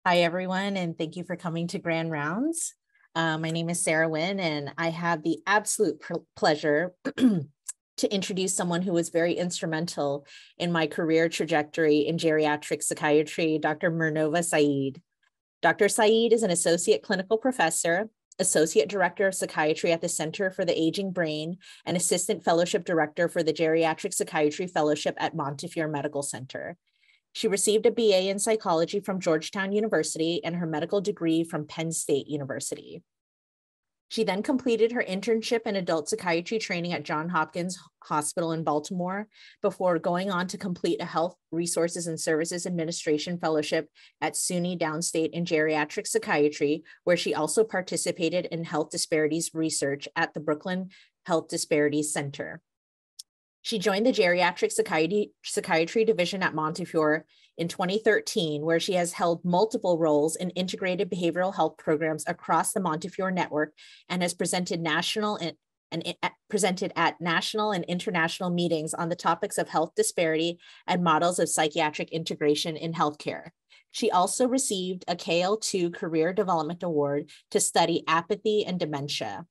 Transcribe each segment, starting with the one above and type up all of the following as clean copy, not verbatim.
Hi, everyone, and thank you for coming to Grand Rounds. My name is Sarah Wynn, and I have the absolute pleasure to introduce someone who was very instrumental in my career trajectory in geriatric psychiatry, Dr. Mirnova Ceïde. Dr. Ceïde is an associate clinical professor, associate director of psychiatry at the Center for the Aging Brain, and assistant fellowship director for the Geriatric Psychiatry Fellowship at Montefiore Medical Center. She received a BA in psychology from Georgetown University and her medical degree from Penn State University. She then completed her internship in adult psychiatry training at Johns Hopkins Hospital in Baltimore before going on to complete a Health Resources and Services Administration fellowship at SUNY Downstate in geriatric psychiatry, where she also participated in health disparities research at the Brooklyn Health Disparities Center. She joined the geriatric psychiatry division at Montefiore in 2013, where she has held multiple roles in integrated behavioral health programs across the Montefiore network and has presented at national and international meetings on the topics of health disparity and models of psychiatric integration in healthcare. She also received a KL2 Career Development Award to study apathy and dementia.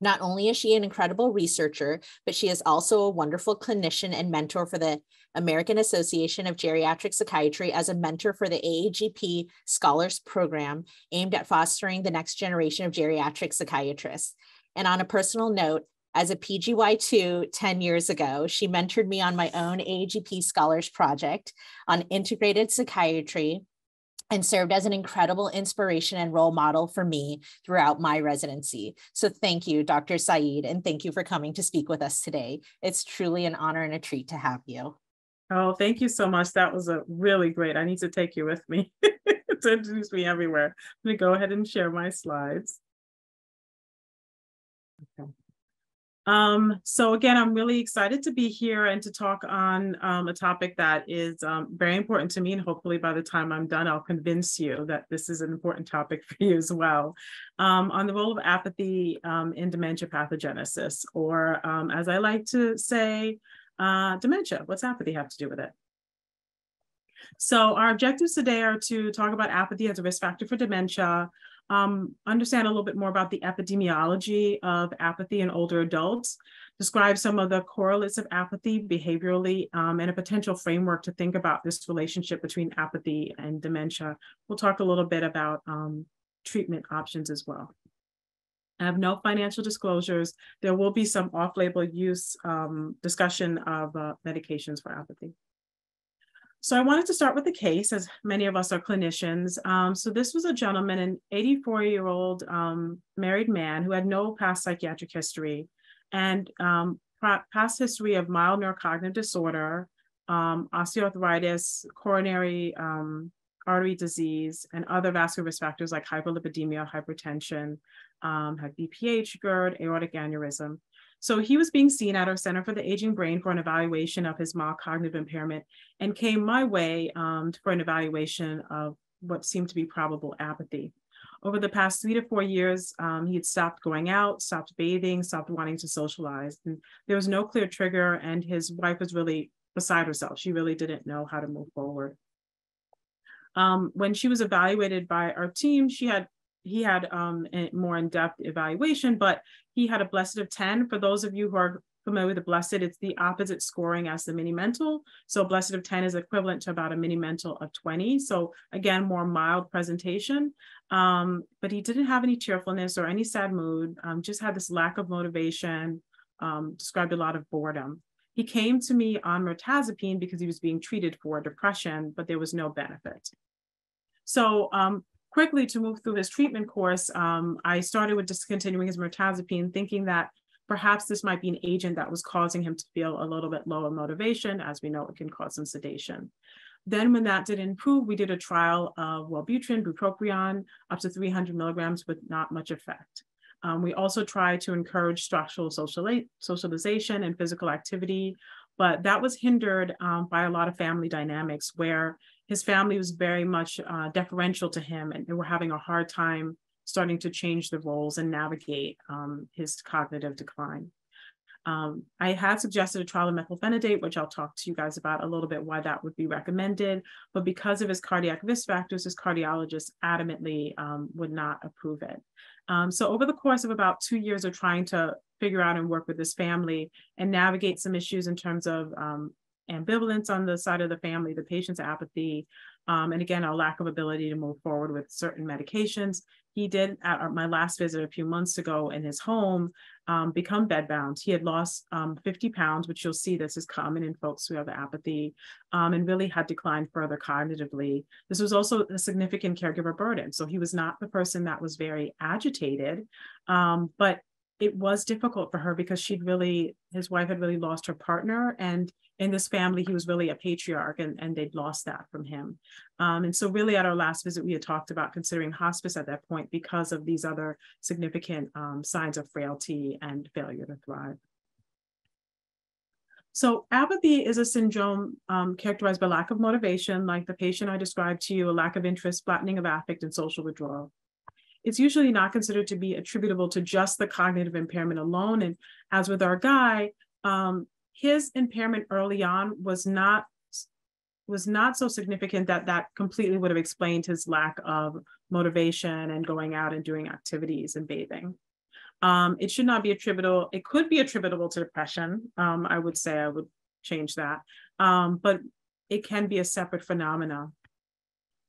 Not only is she an incredible researcher, but she is also a wonderful clinician and mentor for the American Association of Geriatric Psychiatry as a mentor for the AAGP Scholars Program aimed at fostering the next generation of geriatric psychiatrists. And on a personal note, as a PGY2 10 years ago, she mentored me on my own AAGP Scholars Project on integrated psychiatry and served as an incredible inspiration and role model for me throughout my residency. So thank you, Dr. Ceïde, and thank you for coming to speak with us today. It's truly an honor and a treat to have you. Oh, thank you so much. That was a really great. I need to take you with me to introduce me everywhere. Let me go ahead and share my slides. Okay. So again, I'm really excited to be here and to talk on a topic that is very important to me. And hopefully by the time I'm done, I'll convince you that this is an important topic for you as well. On the role of apathy in dementia pathogenesis, or as I like to say, dementia. What's apathy have to do with it? So our objectives today are to talk about apathy as a risk factor for dementia, understand a little bit more about the epidemiology of apathy in older adults, describe some of the correlates of apathy behaviorally, and a potential framework to think about this relationship between apathy and dementia. We'll talk a little bit about treatment options as well. I have no financial disclosures. There will be some off-label use discussion of medications for apathy. So I wanted to start with the case, as many of us are clinicians. So this was a gentleman, an 84-year-old married man who had no past psychiatric history and past history of mild neurocognitive disorder, osteoarthritis, coronary artery disease, and other vascular risk factors like hyperlipidemia, hypertension, had BPH, GERD, aortic aneurysm. So he was being seen at our Center for the Aging Brain for an evaluation of his mild cognitive impairment and came my way for an evaluation of what seemed to be probable apathy. Over the past 3 to 4 years, he had stopped going out, stopped bathing, stopped wanting to socialize. And there was no clear trigger, and his wife was really beside herself. She really didn't know how to move forward. When she was evaluated by our team, he had a more in-depth evaluation, but he had a blessed of 10. For those of you who are familiar with the blessed, it's the opposite scoring as the mini-mental. So blessed of 10 is equivalent to about a mini-mental of 20. So again, more mild presentation, but he didn't have any cheerfulness or any sad mood, just had this lack of motivation, described a lot of boredom. He came to me on mirtazapine because he was being treated for depression, but there was no benefit. So quickly to move through his treatment course, I started with discontinuing his mirtazapine, thinking that perhaps this might be an agent that was causing him to feel a little bit lower motivation. As we know, it can cause some sedation. Then when that didn't improve, we did a trial of Wellbutrin, bupropion, up to 300 milligrams with not much effect. We also tried to encourage structural socialization and physical activity, but that was hindered by a lot of family dynamics where his family was very much deferential to him, and they were having a hard time starting to change the roles and navigate his cognitive decline. I had suggested a trial of methylphenidate, which I'll talk to you guys about a little bit why that would be recommended. But because of his cardiac risk factors, his cardiologist adamantly would not approve it. So over the course of about 2 years of trying to figure out and work with his family and navigate some issues in terms of ambivalence on the side of the family, the patient's apathy, and again, our lack of ability to move forward with certain medications. He did, at my last visit a few months ago in his home, become bedbound. He had lost 50 pounds, which you'll see this is common in folks who have apathy, and really had declined further cognitively. This was also a significant caregiver burden. So he was not the person that was very agitated, but it was difficult for her because his wife had really lost her partner, and in this family, he was really a patriarch, and they'd lost that from him. And so really at our last visit, we had talked about considering hospice at that point because of these other significant signs of frailty and failure to thrive. So apathy is a syndrome characterized by lack of motivation, like the patient I described to you, a lack of interest, flattening of affect, and social withdrawal. It's usually not considered to be attributable to just the cognitive impairment alone. And as with our guy, his impairment early on was not so significant that completely would have explained his lack of motivation and going out and doing activities and bathing. It should not be attributable. It could be attributable to depression. I would say I would change that, but it can be a separate phenomena.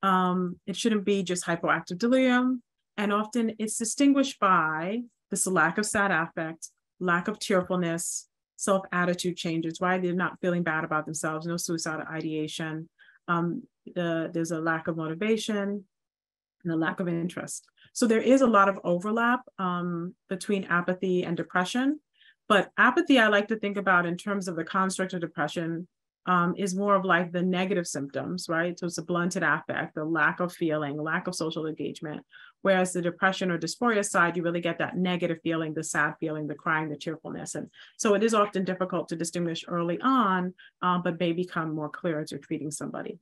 It shouldn't be just hypoactive delirium. And often it's distinguished by this lack of sad affect, lack of tearfulness, self-attitude changes, why they're not feeling bad about themselves, no suicidal ideation. There's a lack of motivation and a lack of interest. So there is a lot of overlap between apathy and depression. But apathy, I like to think about in terms of the construct of depression, is more of like the negative symptoms, right? So it's a blunted affect, the lack of feeling, lack of social engagement. Whereas the depression or dysphoria side, you really get that negative feeling, the sad feeling, the crying, the tearfulness. And so it is often difficult to distinguish early on, but may become more clear as you're treating somebody.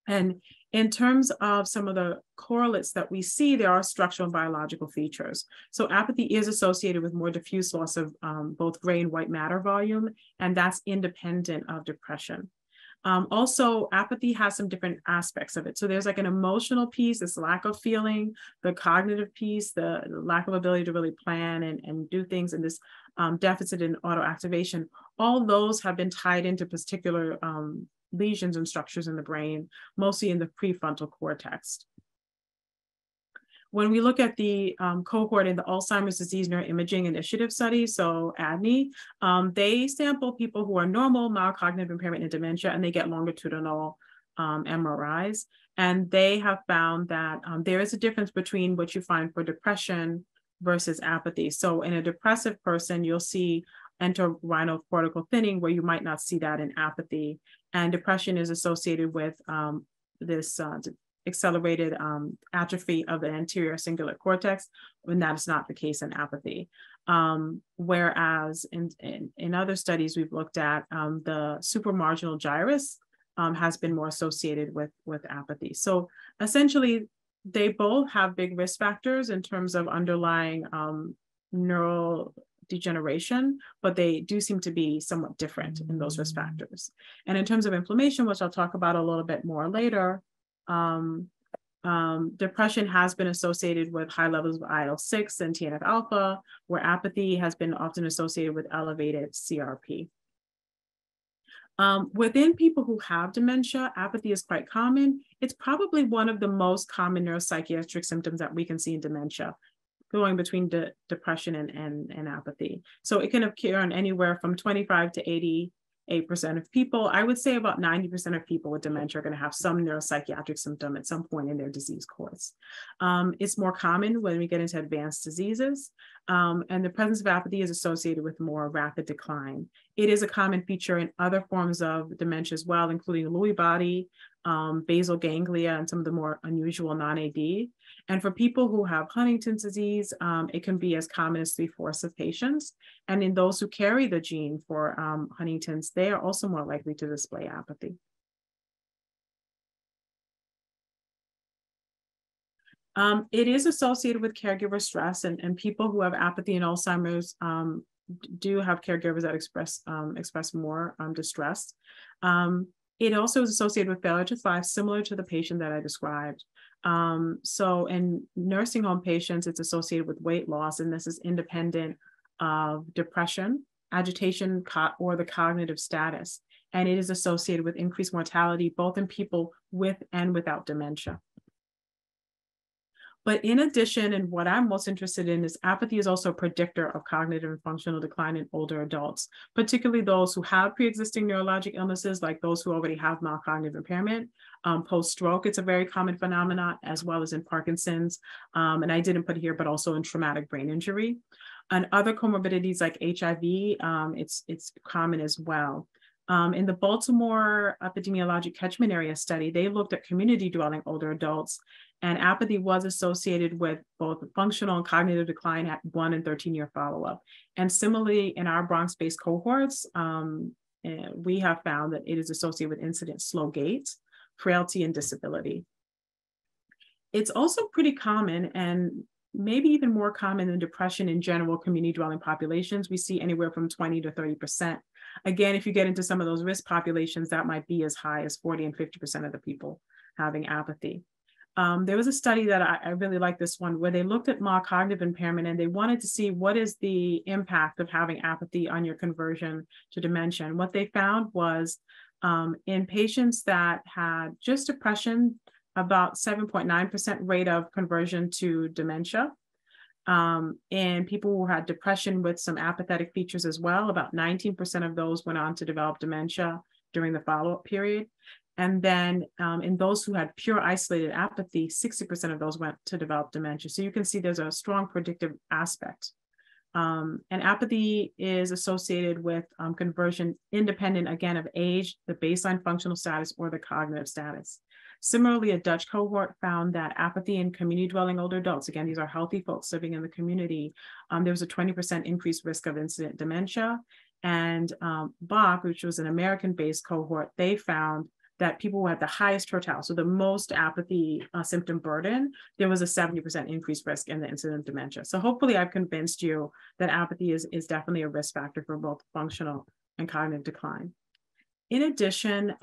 And in terms of some of the correlates that we see, there are structural and biological features. So apathy is associated with more diffuse loss of both gray and white matter volume, and that's independent of depression. Also, apathy has some different aspects of it. So there's like an emotional piece, this lack of feeling, the cognitive piece, the lack of ability to really plan and do things, and this deficit in autoactivation. All those have been tied into particular lesions and structures in the brain, mostly in the prefrontal cortex. When we look at the cohort in the Alzheimer's Disease Neuroimaging Initiative study, so ADNI, they sample people who are normal, mild cognitive impairment and dementia, and they get longitudinal MRIs. And they have found that there is a difference between what you find for depression versus apathy. So in a depressive person, you'll see entorhinal cortical thinning, where you might not see that in apathy. And depression is associated with this accelerated atrophy of the anterior cingulate cortex, when that is not the case in apathy. Whereas in other studies we've looked at, the supramarginal gyrus has been more associated with apathy. So essentially, they both have big risk factors in terms of underlying neural degeneration, but they do seem to be somewhat different in those risk factors. And in terms of inflammation, which I'll talk about a little bit more later, depression has been associated with high levels of IL-6 and TNF-alpha, where apathy has been often associated with elevated CRP. Within people who have dementia, apathy is quite common. It's probably one of the most common neuropsychiatric symptoms that we can see in dementia, going between depression and apathy. So it can occur on anywhere from 25 to 88% of people. I would say about 90% of people with dementia are going to have some neuropsychiatric symptom at some point in their disease course. It's more common when we get into advanced diseases, and the presence of apathy is associated with more rapid decline. It is a common feature in other forms of dementia as well, including Lewy body, basal ganglia, and some of the more unusual non-AD. And for people who have Huntington's disease, it can be as common as 3/4 of patients. And in those who carry the gene for Huntington's, they are also more likely to display apathy. It is associated with caregiver stress, and people who have apathy and Alzheimer's do have caregivers that express more distress. It also is associated with failure to thrive, similar to the patient that I described. So in nursing home patients, it's associated with weight loss, and this is independent of depression, agitation, or the cognitive status. And it is associated with increased mortality, both in people with and without dementia. But in addition, and what I'm most interested in, is apathy is also a predictor of cognitive and functional decline in older adults, particularly those who have pre-existing neurologic illnesses, like those who already have mild cognitive impairment. Post-stroke, it's a very common phenomenon, as well as in Parkinson's. And I didn't put here, but also in traumatic brain injury. And other comorbidities like HIV, it's common as well. In the Baltimore epidemiologic catchment area study, they looked at community dwelling older adults, and apathy was associated with both functional and cognitive decline at 1 and 13-year follow-up. And similarly, in our Bronx-based cohorts, we have found that it is associated with incident slow gait, frailty, and disability. It's also pretty common, and maybe even more common than depression in general community dwelling populations. We see anywhere from 20 to 30%. Again, if you get into some of those risk populations, that might be as high as 40 and 50% of the people having apathy. There was a study that I really like this one, where they looked at mild cognitive impairment, and they wanted to see what is the impact of having apathy on your conversion to dementia. And what they found was in patients that had just depression, about 7.9% rate of conversion to dementia. And people who had depression with some apathetic features as well, about 19% of those went on to develop dementia during the follow-up period. And then in those who had pure isolated apathy, 60% of those went to develop dementia. So you can see there's a strong predictive aspect. And apathy is associated with conversion independent, again, of age, the baseline functional status, or the cognitive status. Similarly, a Dutch cohort found that apathy in community dwelling older adults, again, these are healthy folks living in the community, there was a 20% increased risk of incident dementia. And Bach, which was an American-based cohort, they found that people who had the highest tertile, so the most apathy symptom burden, there was a 70% increased risk in the incident of dementia. So hopefully I've convinced you that apathy is definitely a risk factor for both functional and cognitive decline. In addition,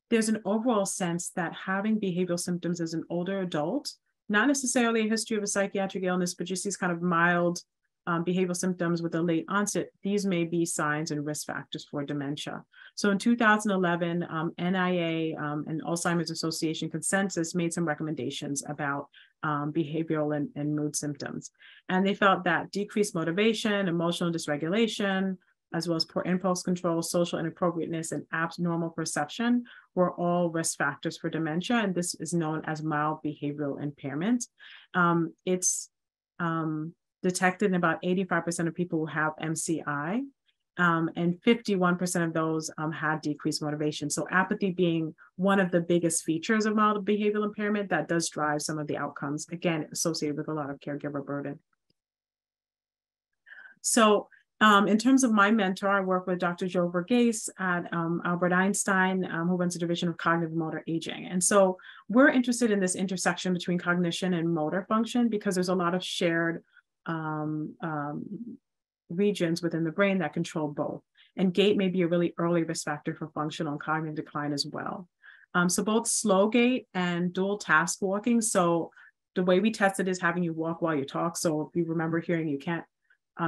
there's an overall sense that having behavioral symptoms as an older adult, not necessarily a history of a psychiatric illness, but just these kind of mild behavioral symptoms with a late onset, these may be signs and risk factors for dementia. So in 2011, NIA and Alzheimer's Association consensus made some recommendations about behavioral and mood symptoms. And they felt that decreased motivation, emotional dysregulation, as well as poor impulse control, social inappropriateness, and abnormal perception were all risk factors for dementia. And this is known as mild behavioral impairment. It's detected in about 85% of people who have MCI, and 51% of those had decreased motivation. So apathy being one of the biggest features of mild behavioral impairment, that does drive some of the outcomes, again, associated with a lot of caregiver burden. So in terms of my mentor, I work with Dr. Joe Verghese at Albert Einstein, who runs a division of cognitive motor aging. And so we're interested in this intersection between cognition and motor function, because there's a lot of shared regions within the brain that control both. And gait may be a really early risk factor for functional and cognitive decline as well. So both slow gait and dual task walking. So the way we test it is having you walk while you talk. So if you remember hearing you can't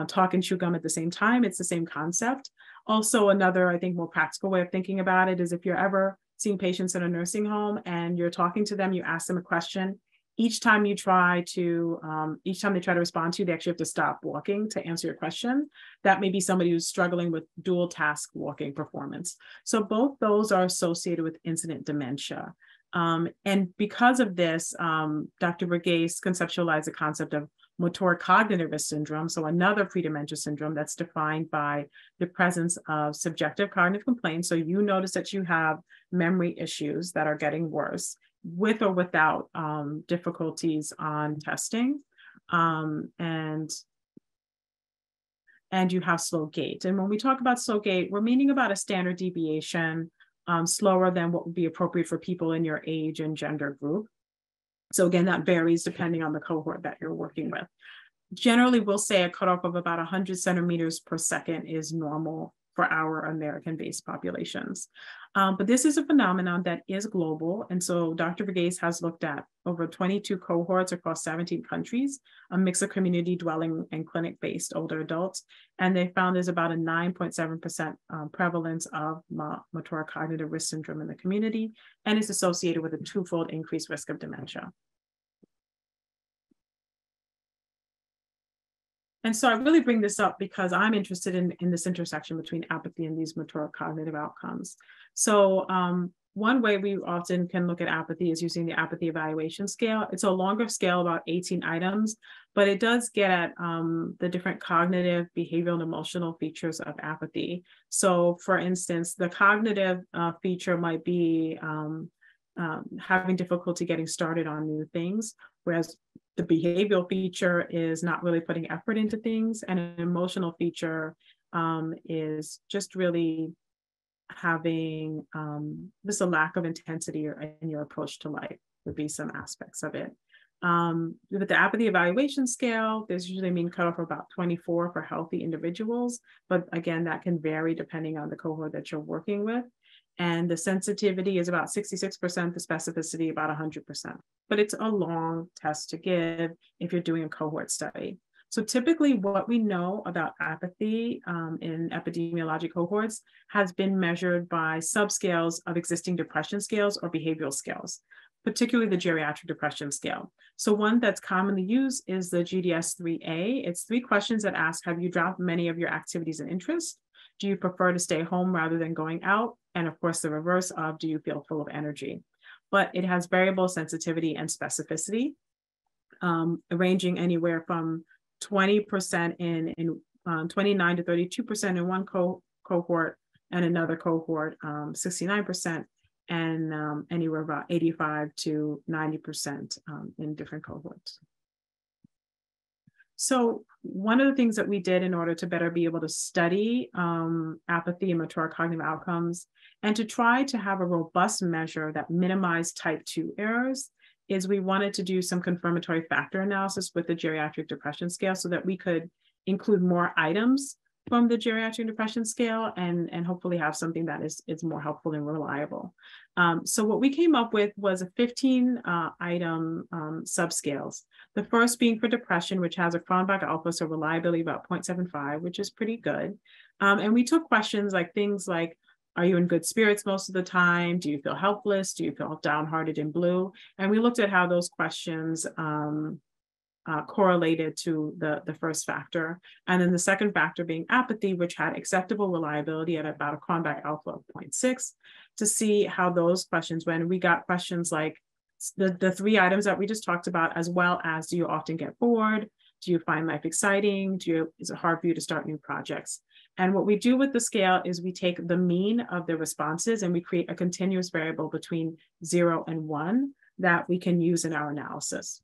talk and chew gum at the same time, it's the same concept. Also, another, I think, more practical way of thinking about it is if you're ever seeing patients in a nursing home and you're talking to them, you ask them a question. Each time they try to respond to you, they actually have to stop walking to answer your question. That may be somebody who's struggling with dual task walking performance. So both those are associated with incident dementia. And because of this, Dr. Verghese conceptualized the concept of motoric cognitivist syndrome, so another pre-dementia syndrome that's defined by the presence of subjective cognitive complaints. So you notice that you have memory issues that are getting worse, with or without difficulties on testing, and you have slow gait. And when we talk about slow gait, we're meaning about a standard deviation slower than what would be appropriate for people in your age and gender group. So again, that varies depending on the cohort that you're working with. generally we'll say a cutoff of about 100 centimeters per second is normal for our American-based populations. But this is a phenomenon that is global. And so Dr. Verghese has looked at over 22 cohorts across 17 countries, a mix of community dwelling and clinic-based older adults. And they found there's about a 9.7% prevalence of motor cognitive risk syndrome in the community, and is associated with a twofold increased risk of dementia. And so I really bring this up because I'm interested in this intersection between apathy and these motor cognitive outcomes. So one way we often can look at apathy is using the apathy evaluation scale. It's a longer scale, about 18 items, but it does get at the different cognitive, behavioral, and emotional features of apathy. So for instance, the cognitive feature might be having difficulty getting started on new things, whereas the behavioral feature is not really putting effort into things, and an emotional feature is just really having just a lack of intensity in your approach to life would be some aspects of it. With the apathy evaluation scale, there's usually a mean cutoff of about 24 for healthy individuals, but again, that can vary depending on the cohort that you're working with. And the sensitivity is about 66%, the specificity about 100%. But it's a long test to give if you're doing a cohort study. So typically what we know about apathy in epidemiologic cohorts has been measured by subscales of existing depression scales or behavioral scales, particularly the geriatric depression scale. So one that's commonly used is the GDS-3A. It's 3 questions that ask, have you dropped many of your activities and interests? Do you prefer to stay home rather than going out? And of course, the reverse of, do you feel full of energy? But it has variable sensitivity and specificity, ranging anywhere from 20% in 29 to 32% in one cohort, and another cohort, 69%, and anywhere about 85 to 90% in different cohorts. So one of the things that we did in order to better be able to study apathy and motor cognitive outcomes, and to try to have a robust measure that minimized type 2 errors, is we wanted to do some confirmatory factor analysis with the geriatric depression scale so that we could include more items from the geriatric depression scale and hopefully have something that is more helpful and reliable. So what we came up with was a 15 item subscales. The first being for depression, which has a Cronbach alpha, so reliability about 0.75, which is pretty good. And we took questions like things like, are you in good spirits most of the time? Do you feel helpless? Do you feel downhearted and blue? And we looked at how those questions correlated to the first factor. And then the second factor being apathy, which had acceptable reliability at about a Cronbach alpha of 0.6, to see how those questions went. And we got questions like the 3 items that we just talked about, as well as, do you often get bored? Do you find life exciting? Is it hard for you to start new projects? And what we do with the scale is we take the mean of the responses and we create a continuous variable between 0 and 1 that we can use in our analysis.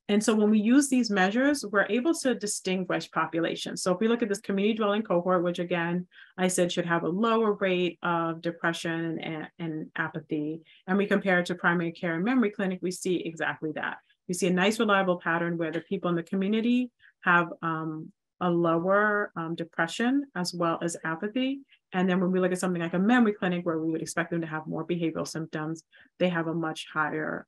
And so when we use these measures, we're able to distinguish populations. So if we look at this community dwelling cohort, which again, I said should have a lower rate of depression and apathy, and we compare it to primary care and memory clinic, we see exactly that. We see a nice reliable pattern where the people in the community have a lower depression as well as apathy. And then when we look at something like a memory clinic where we would expect them to have more behavioral symptoms, they have a much higher,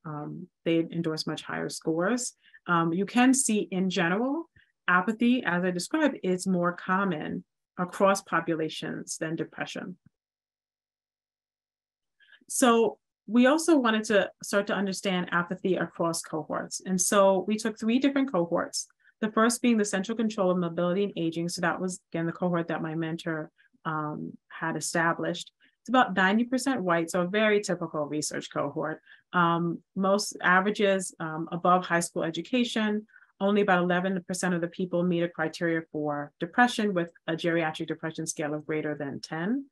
they endorse much higher scores. You can see in general, apathy, as I described, is more common across populations than depression. So we also wanted to start to understand apathy across cohorts. And so we took 3 different cohorts. The first being the central control of mobility and aging. So that was, again, the cohort that my mentor had established. It's about 90% white, so a very typical research cohort. Most averages above high school education. Only about 11% of the people meet a criteria for depression with a geriatric depression scale of greater than 10.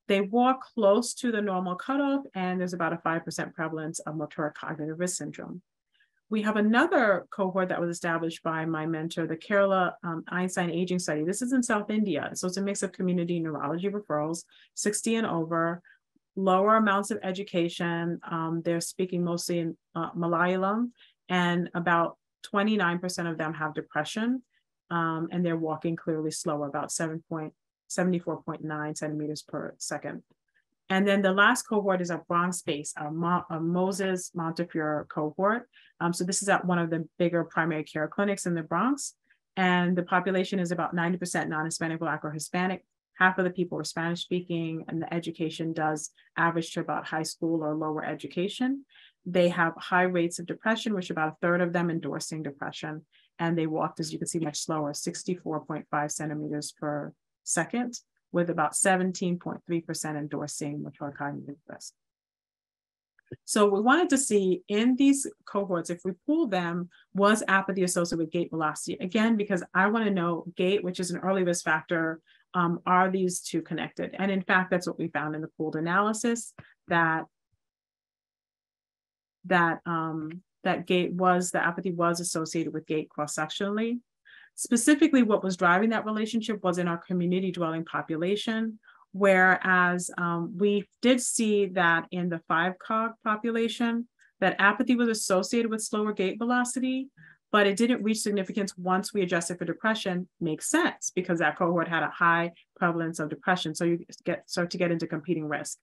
They walk close to the normal cutoff, and there's about a 5% prevalence of motor cognitive risk syndrome. We have another cohort that was established by my mentor, the Kerala Einstein Aging Study. This is in South India. So it's a mix of community neurology referrals, 60 and over, lower amounts of education. They're speaking mostly in Malayalam, and about 29% of them have depression, and they're walking clearly slower, about 74.9 centimeters per second. And then the last cohort is a Bronx-based, a Moses Montefiore cohort. So this is at one of the bigger primary care clinics in the Bronx. And the population is about 90% non-Hispanic, Black, or Hispanic. Half of the people were Spanish speaking, and the education does average to about high school or lower education. They have high rates of depression, which about a third of them endorsing depression. And they walked, as you can see, much slower, 64.5 centimeters per second, with about 17.3% endorsing motor cognitive risk. So we wanted to see in these cohorts, if we pool them, was apathy associated with gait velocity? Again, because I want to know gait, which is an early risk factor, are these two connected? And in fact, that's what we found in the pooled analysis, that apathy was associated with gait cross-sectionally. Specifically, what was driving that relationship was in our community dwelling population, whereas we did see that in the 5-cog population, that apathy was associated with slower gait velocity, but it didn't reach significance once we adjusted for depression. Makes sense, because that cohort had a high prevalence of depression. So you start to get into competing risk.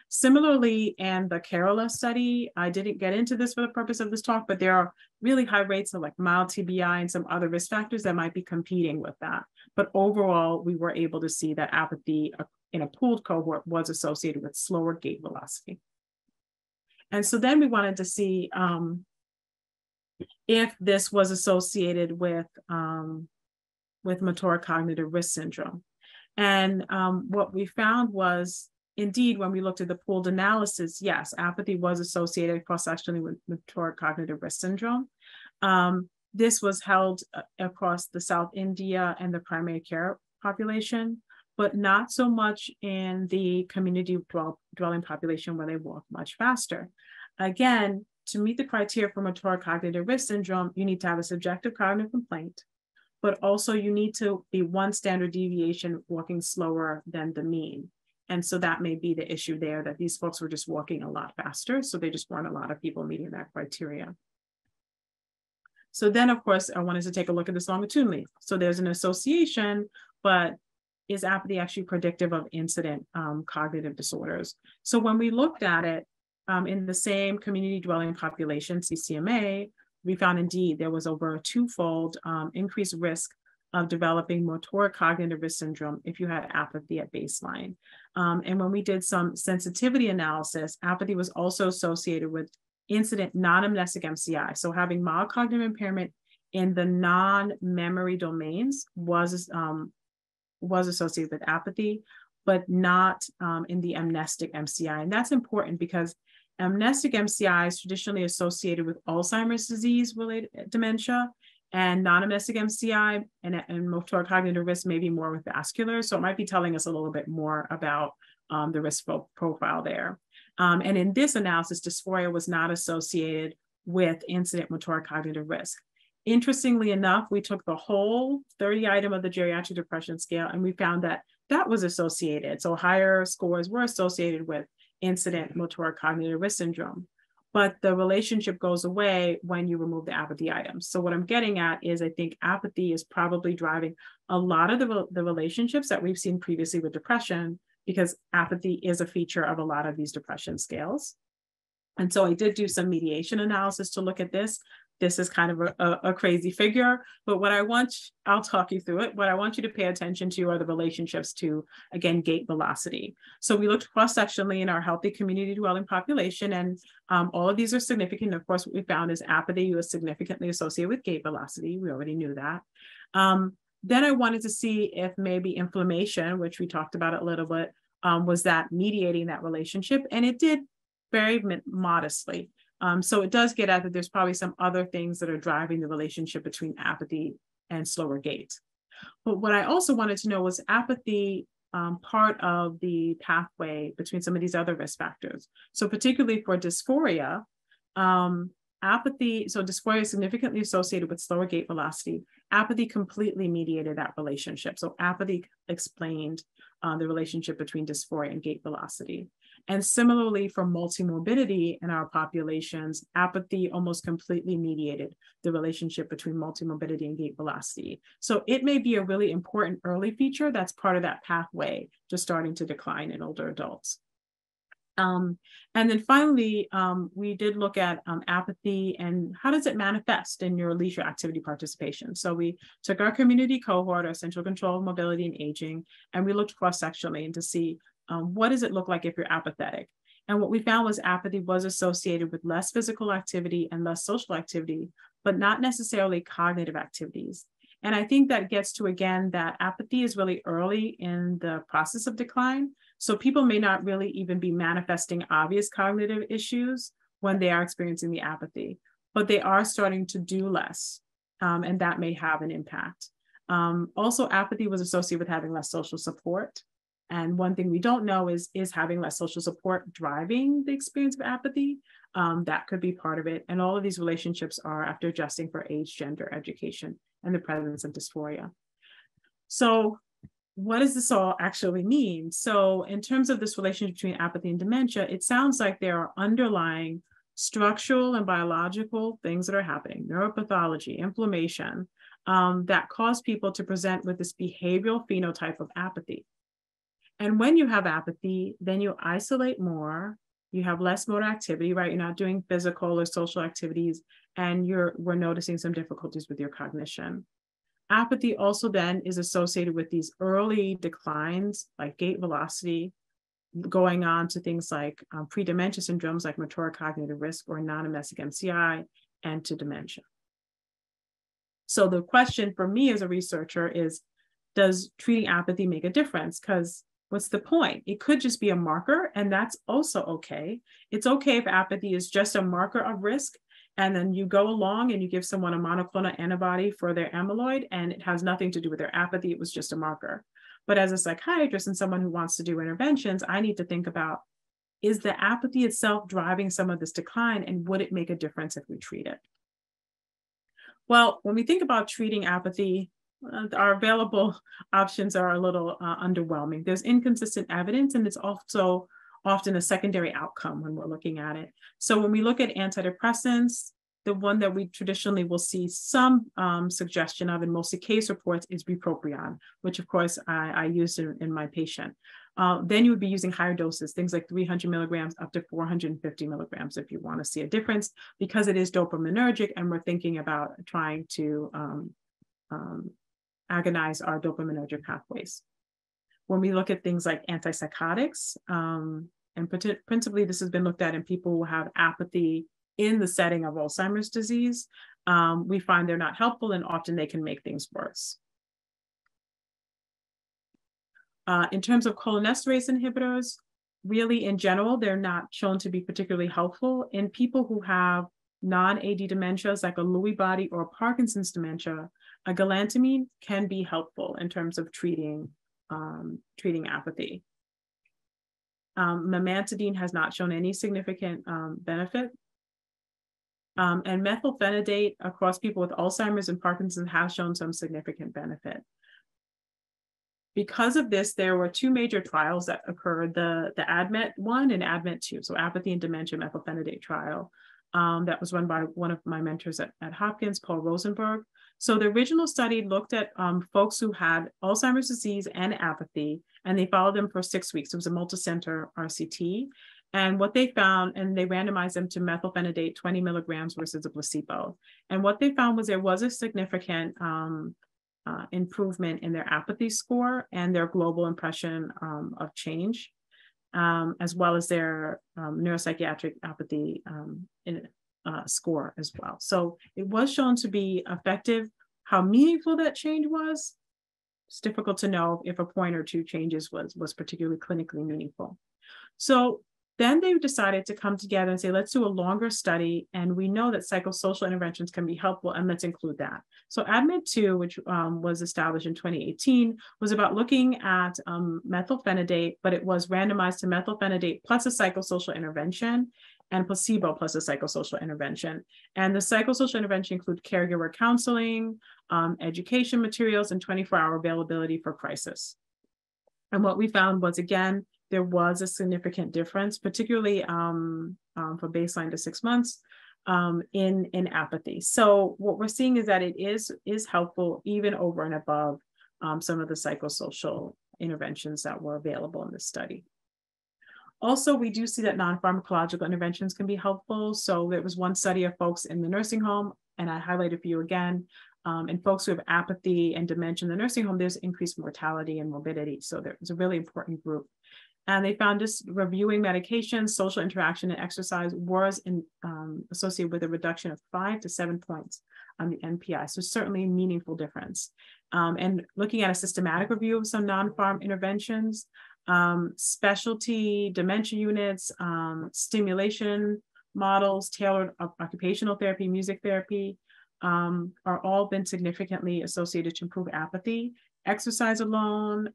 Similarly, in the Kerala study, I didn't get into this for the purpose of this talk, but there are really high rates of like mild TBI and some other risk factors that might be competing with that. But overall, we were able to see that apathy in a pooled cohort was associated with slower gait velocity. And so then we wanted to see if this was associated with motor cognitive risk syndrome. And what we found was, indeed, when we looked at the pooled analysis, yes, apathy was associated cross-sectionally with motor cognitive risk syndrome. This was held across the South India and the primary care population, but not so much in the community dwelling population where they walk much faster. Again, to meet the criteria for motor cognitive risk syndrome, you need to have a subjective cognitive complaint, but also you need to be one standard deviation walking slower than the mean. And so that may be the issue there, that these folks were just walking a lot faster. So they just weren't a lot of people meeting that criteria. So then, of course, I wanted to take a look at this longitudinally. So there's an association, but is apathy actually predictive of incident cognitive disorders? So when we looked at it in the same community dwelling population, CCMA, we found indeed there was over a 2-fold increased risk of developing motor cognitive risk syndrome if you had apathy at baseline. And when we did some sensitivity analysis, apathy was also associated with incident non-amnestic MCI. So having mild cognitive impairment in the non-memory domains was associated with apathy, but not in the amnestic MCI. And that's important because amnestic MCI is traditionally associated with Alzheimer's disease-related dementia, and non-amnestic MCI and motor cognitive risk may be more with vascular. So it might be telling us a little bit more about the risk profile there. And in this analysis, dysphoria was not associated with incident motor cognitive risk. Interestingly enough, we took the whole 30 item of the geriatric depression scale, and we found that that was associated. So higher scores were associated with incident motor cognitive risk syndrome. But the relationship goes away when you remove the apathy items. So what I'm getting at is I think apathy is probably driving a lot of the relationships that we've seen previously with depression, because apathy is a feature of a lot of these depression scales. And so I did do some mediation analysis to look at this. This is kind of a crazy figure, but I'll talk you through it. What I want you to pay attention to are the relationships to, again, gait velocity. So we looked cross-sectionally in our healthy community dwelling population, and all of these are significant. Of course, what we found is apathy was significantly associated with gait velocity. We already knew that. Then I wanted to see if maybe inflammation, which we talked about a little bit, was that mediating that relationship, and it did very modestly. So it does get at that there's probably some other things that are driving the relationship between apathy and slower gait. But what I also wanted to know was apathy part of the pathway between some of these other risk factors. So particularly for dysphoria, apathy, so dysphoria is significantly associated with slower gait velocity. Apathy completely mediated that relationship. So apathy explained the relationship between dysphoria and gait velocity. And similarly, for multimorbidity in our populations, apathy almost completely mediated the relationship between multimorbidity and gait velocity. So it may be a really important early feature that's part of that pathway to starting to decline in older adults. And then finally, we did look at apathy and how does it manifest in your leisure activity participation. So we took our community cohort, our central control of mobility and aging, and we looked cross-sectionally and to see what does it look like if you're apathetic. And what we found was apathy was associated with less physical activity and less social activity, but not necessarily cognitive activities. And I think that gets to, again, that apathy is really early in the process of decline. So people may not really even be manifesting obvious cognitive issues when they are experiencing the apathy, but they are starting to do less, and that may have an impact. Also, apathy was associated with having less social support. And one thing we don't know is having less social support driving the experience of apathy? That could be part of it. And all of these relationships are after adjusting for age, gender, education, and the presence of dysphoria. So what does this all actually mean? So in terms of this relationship between apathy and dementia, it sounds like there are underlying structural and biological things that are happening, neuropathology, inflammation, that cause people to present with this behavioral phenotype of apathy. And when you have apathy, then you isolate more, you have less motor activity, right? You're not doing physical or social activities, and we're noticing some difficulties with your cognition. Apathy also then is associated with these early declines like gait velocity, going on to things like pre-dementia syndromes like motor cognitive risk or non-amnesic MCI, and to dementia. So the question for me as a researcher is, does treating apathy make a difference? Because what's the point? It could just be a marker, and that's also okay. It's okay if apathy is just a marker of risk, and then you go along and you give someone a monoclonal antibody for their amyloid, and it has nothing to do with their apathy. It was just a marker. But as a psychiatrist and someone who wants to do interventions, I need to think about, is the apathy itself driving some of this decline, and would it make a difference if we treat it? Well, when we think about treating apathy, our available options are a little underwhelming. There's inconsistent evidence, and it's also often a secondary outcome when we're looking at it. So when we look at antidepressants, the one that we traditionally will see some suggestion of in mostly case reports is bupropion, which of course I used in my patient. Then you would be using higher doses, things like 300 milligrams up to 450 milligrams if you want to see a difference, because it is dopaminergic and we're thinking about trying to agonize our dopaminergic pathways. When we look at things like antipsychotics, and principally this has been looked at in people who have apathy in the setting of Alzheimer's disease, we find they're not helpful and often they can make things worse. In terms of cholinesterase inhibitors, really in general, they're not shown to be particularly helpful. In people who have non-AD dementias like a Lewy body or Parkinson's dementia, a galantamine can be helpful in terms of treating apathy. Memantidine has not shown any significant benefit. And methylphenidate across people with Alzheimer's and Parkinson's has shown some significant benefit. Because of this, there were two major trials that occurred, the ADMET-1 and ADMET-2, so apathy and dementia methylphenidate trial. That was run by one of my mentors at Hopkins, Paul Rosenberg. So the original study looked at folks who had Alzheimer's disease and apathy, and they followed them for 6 weeks. It was a multicenter RCT. And what they found, and they randomized them to methylphenidate 20 milligrams versus a placebo. And what they found was there was a significant improvement in their apathy score and their global impression of change, as well as their neuropsychiatric apathy score as well. So it was shown to be effective. How meaningful that change was, it's difficult to know if a point or two changes was particularly clinically meaningful. So then they decided to come together and say, let's do a longer study. And we know that psychosocial interventions can be helpful, and let's include that. So ADMET-2, which was established in 2018, was about looking at methylphenidate, but it was randomized to methylphenidate plus a psychosocial intervention and placebo plus a psychosocial intervention. And the psychosocial intervention include caregiver counseling, education materials, and 24-hour availability for crisis. And what we found was, again, there was a significant difference, particularly for baseline to 6 months in apathy. So what we're seeing is that it is helpful even over and above some of the psychosocial interventions that were available in this study. Also, we do see that non-pharmacological interventions can be helpful. So there was one study of folks in the nursing home, and I highlighted for you again, in folks who have apathy and dementia in the nursing home, there's increased mortality and morbidity. So there's a really important group. And they found just reviewing medications, social interaction, and exercise was associated with a reduction of 5 to 7 points on the NPI. So certainly a meaningful difference. And looking at a systematic review of some non-pharm interventions, specialty dementia units, stimulation models, tailored occupational therapy, music therapy, are all been significantly associated to improve apathy. Exercise alone,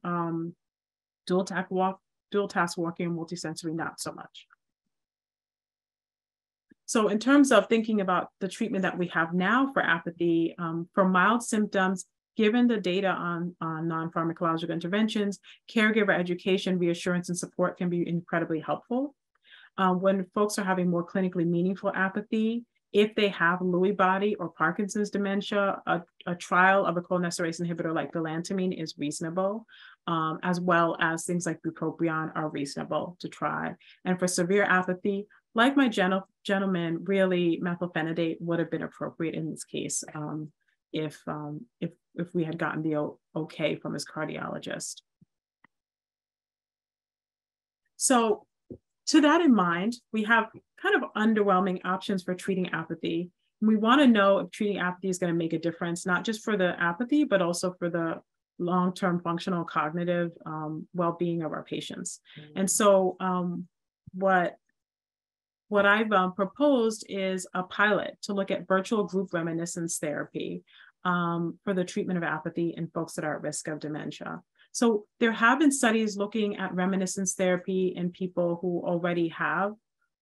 dual task walking, multisensory, not so much. So in terms of thinking about the treatment that we have now for apathy, for mild symptoms, given the data on non-pharmacological interventions, caregiver education, reassurance, and support can be incredibly helpful. When folks are having more clinically meaningful apathy, if they have Lewy body or Parkinson's dementia, a trial of a cholinesterase inhibitor like galantamine is reasonable, as well as things like bupropion are reasonable to try. And for severe apathy, like my gentleman, really methylphenidate would have been appropriate in this case if we had gotten the okay from his cardiologist. So to that in mind, we have kind of underwhelming options for treating apathy. We want to know if treating apathy is going to make a difference, not just for the apathy, but also for the long-term functional cognitive well-being of our patients. And so what I've proposed is a pilot to look at virtual group reminiscence therapy for the treatment of apathy in folks that are at risk of dementia. So there have been studies looking at reminiscence therapy in people who already have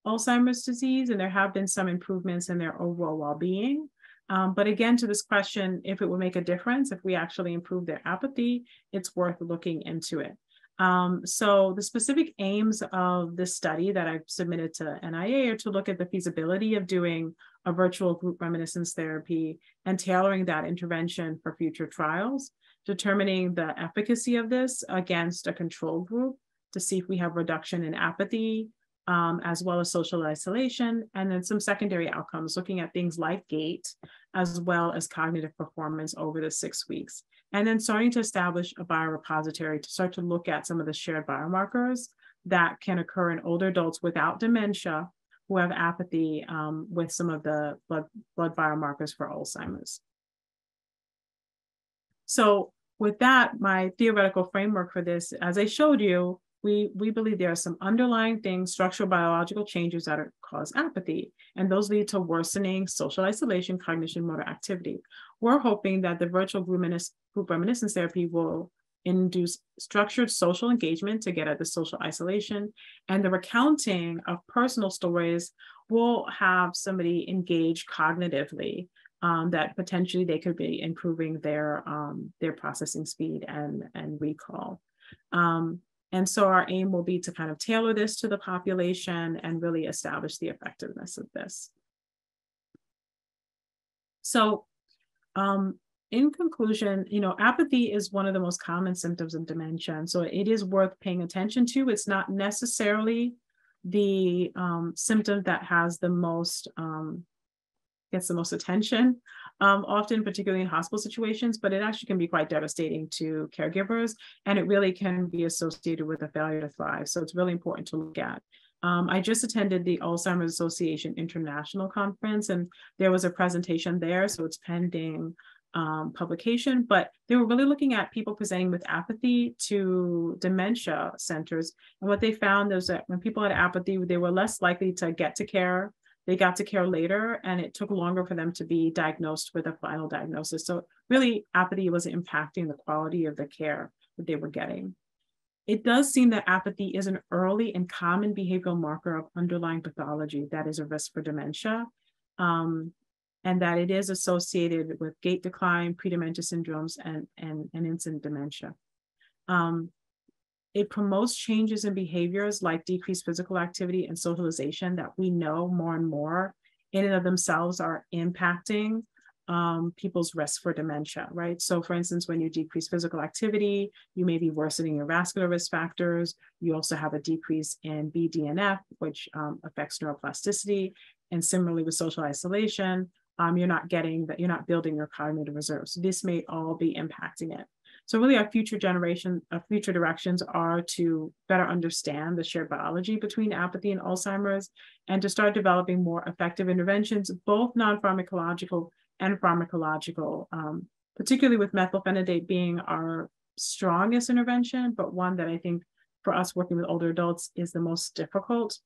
Alzheimer's disease, and there have been some improvements in their overall well-being. But again, to this question, if it will make a difference, if we actually improve their apathy, it's worth looking into it. So the specific aims of this study that I've submitted to NIA are to look at the feasibility of doing a virtual group reminiscence therapy and tailoring that intervention for future trials, determining the efficacy of this against a control group to see if we have reduction in apathy, as well as social isolation, and then some secondary outcomes, looking at things like gait, as well as cognitive performance over the 6 weeks. And then starting to establish a biorepository to start to look at some of the shared biomarkers that can occur in older adults without dementia who have apathy with some of the blood biomarkers for Alzheimer's. So with that, my theoretical framework for this, as I showed you, we believe there are some underlying things, structural biological changes that cause apathy, and those lead to worsening social isolation, cognition, motor activity. We're hoping that the virtual group reminiscence therapy will induce structured social engagement to get at the social isolation, and the recounting of personal stories will have somebody engage cognitively, that potentially they could be improving their processing speed and recall. And so our aim will be to kind of tailor this to the population and really establish the effectiveness of this. So in conclusion, apathy is one of the most common symptoms of dementia. And so it is worth paying attention to. It's not necessarily the symptom that has the most, gets the most attention, often, particularly in hospital situations, but it actually can be quite devastating to caregivers, and it really can be associated with a failure to thrive. So it's really important to look at. I just attended the Alzheimer's Association International Conference, and there was a presentation there, so it's pending publication, but they were really looking at people presenting with apathy to dementia centers. And what they found was that when people had apathy, they were less likely to get to care. They got to care later, and it took longer for them to be diagnosed with a final diagnosis. So really, apathy was impacting the quality of the care that they were getting. It does seem that apathy is an early and common behavioral marker of underlying pathology that is a risk for dementia, and that it is associated with gait decline, pre-dementia syndromes, and incident dementia. it promotes changes in behaviors like decreased physical activity and socialization that we know more and more in and of themselves are impacting people's risk for dementia, right? So for instance, when you decrease physical activity, you may be worsening your vascular risk factors. You also have a decrease in BDNF, which affects neuroplasticity. And similarly with social isolation, you're not building your cognitive reserves. So this may all be impacting it. So really our future directions are to better understand the shared biology between apathy and Alzheimer's and to start developing more effective interventions, both non-pharmacological and pharmacological, particularly with methylphenidate being our strongest intervention, but one that I think for us working with older adults is the most difficult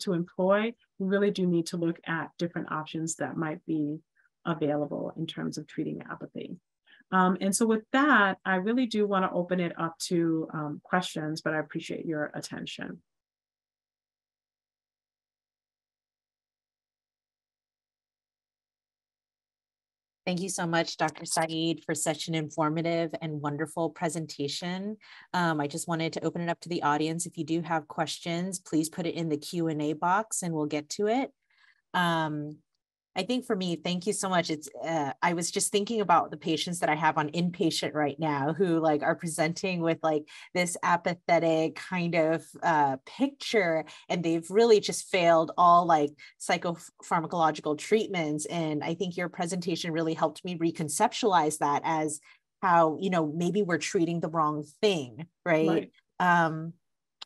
to employ. We really do need to look at different options that might be available in terms of treating apathy. And so with that, I really do want to open it up to questions, but I appreciate your attention. Thank you so much, Dr. Ceïde, for such an informative and wonderful presentation. I just wanted to open it up to the audience. If you do have questions, please put it in the Q&A box and we'll get to it. I think for me, thank you so much. I was just thinking about the patients that I have on inpatient right now who like are presenting with like this apathetic kind of picture, and they've really just failed all like psychopharmacological treatments. And I think your presentation really helped me reconceptualize that as how, maybe we're treating the wrong thing, right?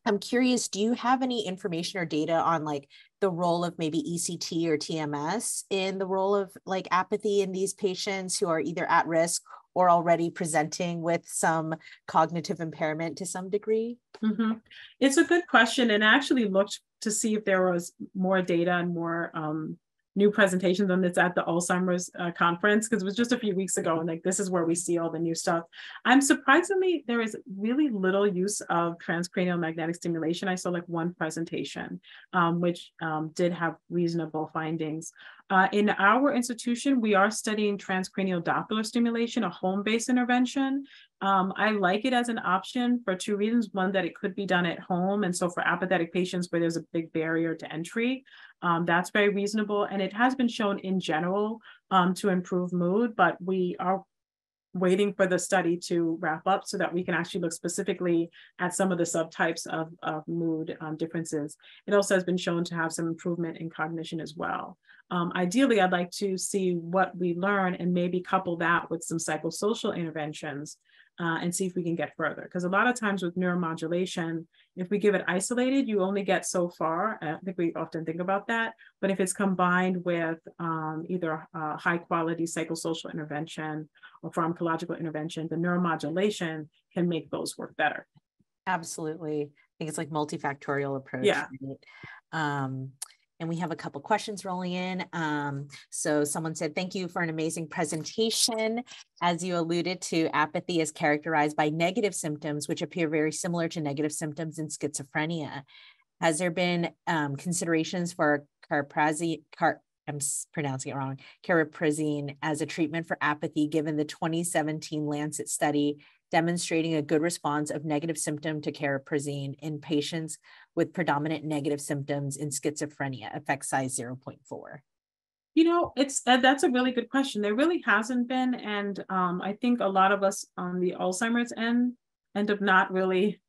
I'm curious, do you have any information or data on like the role of maybe ECT or TMS in the role of like apathy in these patients who are either at risk or already presenting with some cognitive impairment to some degree? Mm-hmm. It's a good question, and I actually looked to see if there was more data and more new presentations on this at the Alzheimer's conference, because it was just a few weeks ago, and like this is where we see all the new stuff. Surprisingly, there is really little use of transcranial magnetic stimulation. I saw like one presentation, which did have reasonable findings. In our institution, we are studying transcranial Doppler stimulation, a home-based intervention. I like it as an option for two reasons. One, that it could be done at home. And so for apathetic patients where there's a big barrier to entry, that's very reasonable. And it has been shown in general to improve mood, but we are waiting for the study to wrap up so that we can actually look specifically at some of the subtypes of mood differences. It also has been shown to have some improvement in cognition as well. Ideally, I'd like to see what we learn and maybe couple that with some psychosocial interventions and see if we can get further. Because a lot of times with neuromodulation, if we give it isolated, you only get so far. I think we often think about that. But if it's combined with either high quality psychosocial intervention or pharmacological intervention, the neuromodulation can make those work better. Absolutely. I think it's like multifactorial approach. Yeah. Right? And we have a couple questions rolling in. So someone said, thank you for an amazing presentation. As you alluded to, apathy is characterized by negative symptoms, which appear very similar to negative symptoms in schizophrenia. Has there been considerations for cariprazine as a treatment for apathy, given the 2017 Lancet study demonstrating a good response of negative symptom to cariprazine in patients with predominant negative symptoms in schizophrenia, effect size 0.4? That's a really good question. There really hasn't been. And I think a lot of us on the Alzheimer's end up not really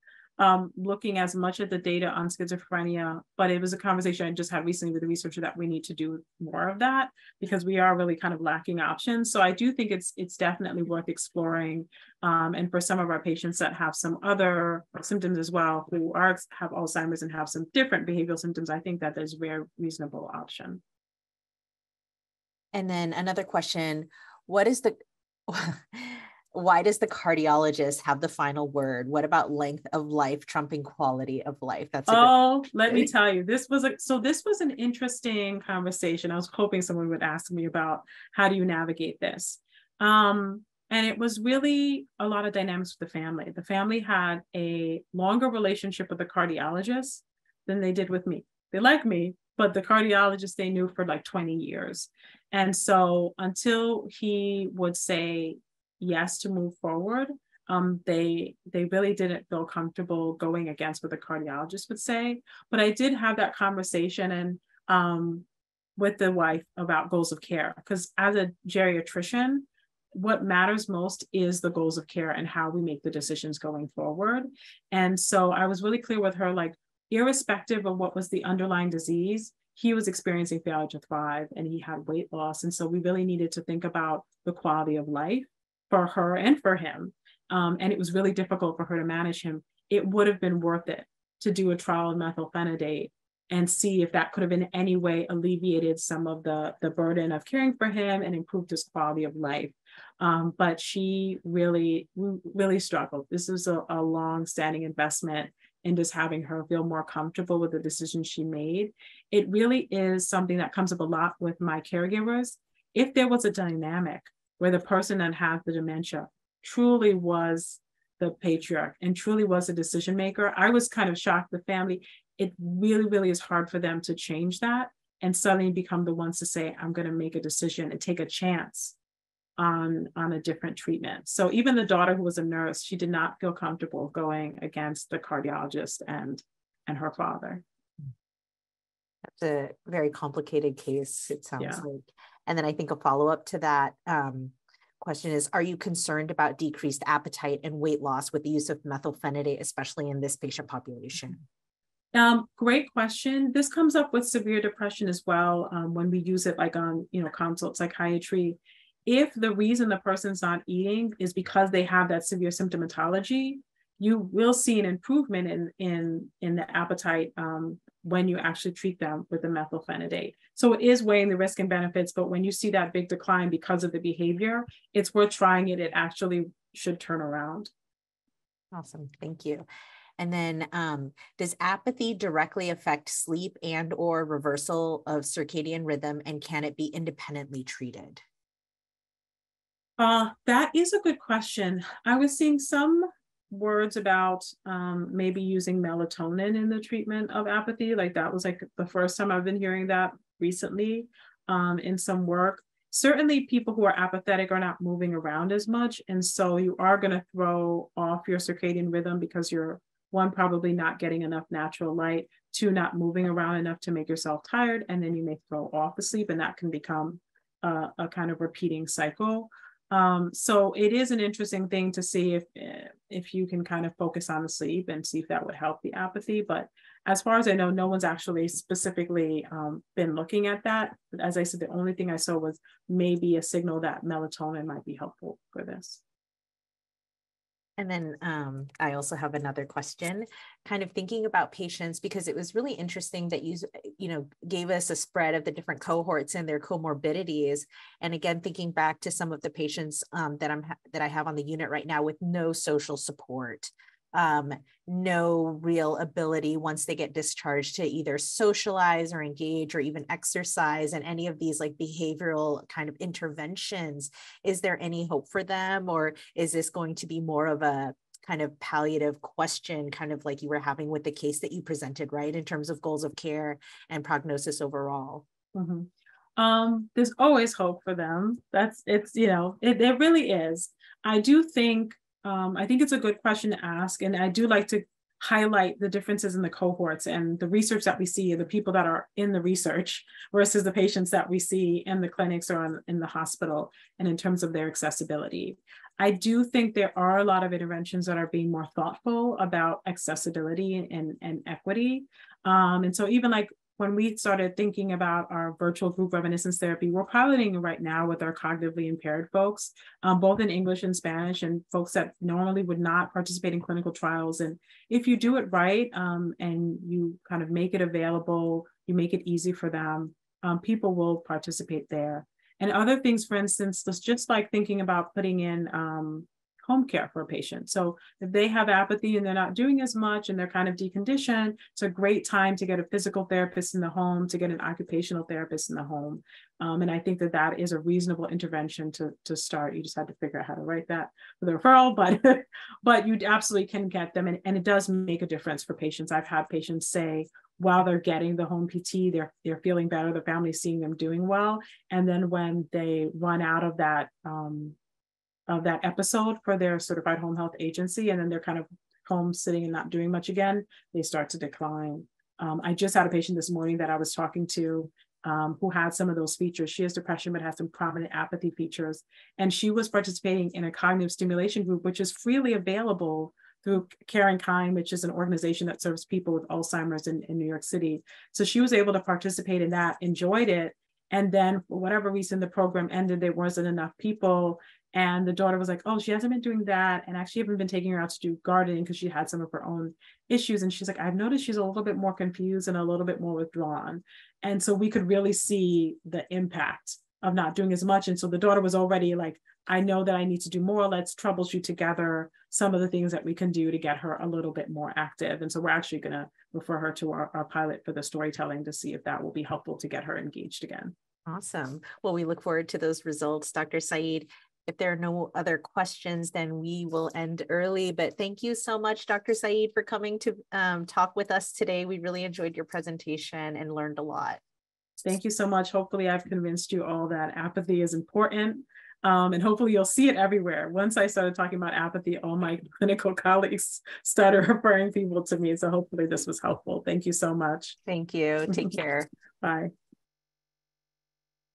looking as much at the data on schizophrenia, but it was a conversation I just had recently with a researcher that we need to do more of that because we are really kind of lacking options. So I do think it's definitely worth exploring. And for some of our patients that have some other symptoms as well, who have Alzheimer's and have some different behavioral symptoms, I think that there's a very reasonable option. And then another question, why does the cardiologist have the final word? What about length of life trumping quality of life? Let me tell you, this was an interesting conversation. I was hoping someone would ask me about how do you navigate this? And it was really a lot of dynamics with the family. The family had a longer relationship with the cardiologist than they did with me. They like me, but the cardiologist they knew for like 20 years. And so until he would say yes to move forward, they really didn't feel comfortable going against what the cardiologist would say. But I did have that conversation and with the wife about goals of care, because as a geriatrician, what matters most is the goals of care and how we make the decisions going forward. And so I was really clear with her, like, irrespective of what was the underlying disease, he was experiencing failure to thrive and he had weight loss. And so we really needed to think about the quality of life for her and for him. And it was really difficult for her to manage him. It would have been worth it to do a trial of methylphenidate and see if that could have in any way alleviated some of the burden of caring for him and improved his quality of life. But she really struggled. This was a long-standing investment in just having her feel more comfortable with the decision she made. It really is something that comes up a lot with my caregivers. If there was a dynamic where the person that had the dementia truly was the patriarch and truly was a decision maker, I was kind of shocked. The family, it really is hard for them to change that and suddenly become the ones to say, I'm going to make a decision and take a chance on a different treatment. So even the daughter, who was a nurse, she did not feel comfortable going against the cardiologist and her father. That's a very complicated case, it sounds Yeah. like. And then I think a follow-up to that question is, are you concerned about decreased appetite and weight loss with the use of methylphenidate, especially in this patient population? Great question. This comes up with severe depression as well, when we use it like on, consult psychiatry. If the reason the person's not eating is because they have that severe symptomatology, you will see an improvement in the appetite when you actually treat them with the methylphenidate. So it is weighing the risk and benefits, but when you see that big decline because of the behavior, it's worth trying it. It actually should turn around. Awesome, thank you. And then does apathy directly affect sleep and or reversal of circadian rhythm, and can it be independently treated? That is a good question. I was seeing some words about maybe using melatonin in the treatment of apathy. Like that was like the first time I've been hearing that recently in some work. Certainly people who are apathetic are not moving around as much. And so you are going to throw off your circadian rhythm because you're, one, probably not getting enough natural light, two, not moving around enough to make yourself tired. And then you may throw off the sleep, and that can become a kind of repeating cycle. So it is an interesting thing to see if you can kind of focus on the sleep and see if that would help the apathy. But as far as I know, no one's actually specifically been looking at that. But as I said, the only thing I saw was maybe a signal that melatonin might be helpful for this. And then I also have another question, kind of thinking about patients, because it was really interesting that you gave us a spread of the different cohorts and their comorbidities. And again, thinking back to some of the patients that I have on the unit right now with no social support, no real ability once they get discharged to either socialize or engage or even exercise, and any of these like behavioral kind of interventions. Is there any hope for them, or is this going to be more of a kind of palliative question, kind of like you were having with the case that you presented, right, in terms of goals of care and prognosis overall? Mm-hmm. There's always hope for them. It really is. I think it's a good question to ask. And I do like to highlight the differences in the cohorts and the research that we see, the people that are in the research versus the patients that we see in the clinics or in the hospital, and in terms of their accessibility. I do think there are a lot of interventions that are being more thoughtful about accessibility and equity. And so even like when we started thinking about our virtual group reminiscence therapy, we're piloting right now with our cognitively impaired folks, both in English and Spanish, and folks that normally would not participate in clinical trials. And if you do it right and you kind of make it available, you make it easy for them, people will participate there. And other things, for instance, just like thinking about putting in home care for a patient. So if they have apathy and they're not doing as much and they're kind of deconditioned, it's a great time to get a physical therapist in the home, to get an occupational therapist in the home. And I think that is a reasonable intervention to start. You just have to figure out how to write that for the referral, but you absolutely can get them. And it does make a difference for patients. I've had patients say, while they're getting the home PT, they're feeling better, the family's seeing them doing well. And then when they run out of that of that episode for their certified home health agency, and then they're kind of home sitting and not doing much again, they start to decline. I just had a patient this morning that I was talking to who had some of those features. She has depression, but has some prominent apathy features. And she was participating in a cognitive stimulation group, which is freely available through Care and Kind, which is an organization that serves people with Alzheimer's in New York City. So she was able to participate in that, enjoyed it. And then for whatever reason, the program ended. There wasn't enough people. And the daughter was like, oh, she hasn't been doing that. And actually haven't been taking her out to do gardening because she had some of her own issues. And she's like, I've noticed she's a little bit more confused and a little bit more withdrawn. And so we could really see the impact of not doing as much. And so the daughter was already like, I know that I need to do more. Let's troubleshoot together some of the things that we can do to get her a little bit more active. And so we're actually going to refer her to our pilot for the storytelling to see if that will be helpful to get her engaged again. Awesome. Well, we look forward to those results, Dr. Ceïde. If there are no other questions, then we will end early. But thank you so much, Dr. Ceïde, for coming to talk with us today. We really enjoyed your presentation and learned a lot. Thank you so much. Hopefully I've convinced you all that apathy is important. And hopefully you'll see it everywhere. Once I started talking about apathy, all my clinical colleagues started referring people to me. So hopefully this was helpful. Thank you so much. Thank you. Take care. Bye.